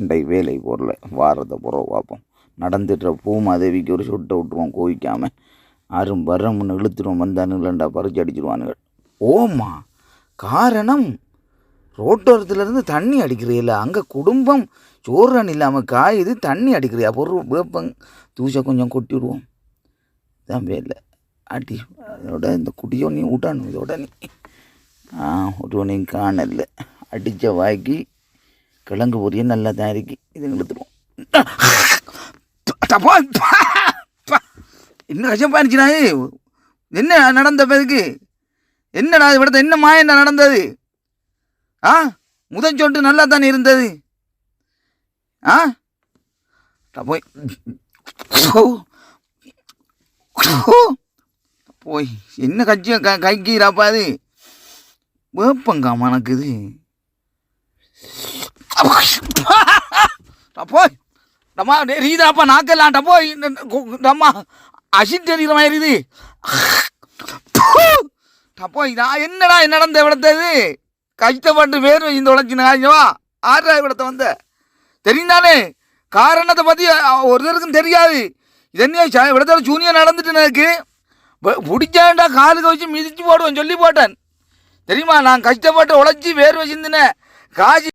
இன்றைக்கு வேலை போடல, வாரத்தை போகிற பார்ப்போம். நடந்துடுற பூமாதேவிக்கு ஒரு சொட்டை விட்டுருவோம், கோவிக்காமல். யாரும் வரமுன்னு இழுத்துருவோம், வந்தானுங்களா பறிச்சு அடிச்சிருவானுங்க. ஓமா காரணம் ரோட்டோரத்துலேருந்து தண்ணி அடிக்கிறியில்ல, அங்கே குடும்பம் சோறுன்னு இல்லாமல் காயுது, தண்ணி அடிக்கிறியா? பொருள் வேப்பங்க தூசை கொஞ்சம் கொட்டிவிடுவோம். இதான் வேலை அடி. அதோட இந்த குடியோ நீ விட்டானு, இதோட நீ ஒருவனையும் காணல. அடித்த வாய்க்கு கிழங்கு பொரிய நல்லா தான் இருக்கு, இது இழுத்துருவோம். என்ன கஷ்டம் பாருச்சுனா, என்ன நடந்த பேருக்கு என்னடா இவிடத்த என்ன மாய என்ன நடந்தது? முதஞ்சொண்டு நல்லா தானே இருந்தது. போய் போய் என்ன கட்சியை கைக்கிறாப்பா, அது வேப்பங்காம எனக்குது. போய் டம்மா ரீதாப்பா நாக்கெல்லாம் டப்போய் டம்மா அசின் தெரிகிற மாதிரி இருக்குது. டப்போய் நான் என்னடா நடந்த விடத்தது? கஷ்டப்பட்டு வேறு இந்த உழைச்சினா ஆறா விடத்தை வந்த தெரிந்தானே? காரணத்தை பற்றி ஒருத்தருக்கும் தெரியாது. இது என்ன விடத்தில் சூனியம் நடந்துட்டு எனக்கு பிடிச்சாண்டா காலுக்கு வச்சு மிதிச்சு போடுவேன் சொல்லி போட்டேன் தெரியுமா? நான் கஷ்டப்பட்டு உழைச்சி வேர்வை சிந்தினேன் காசு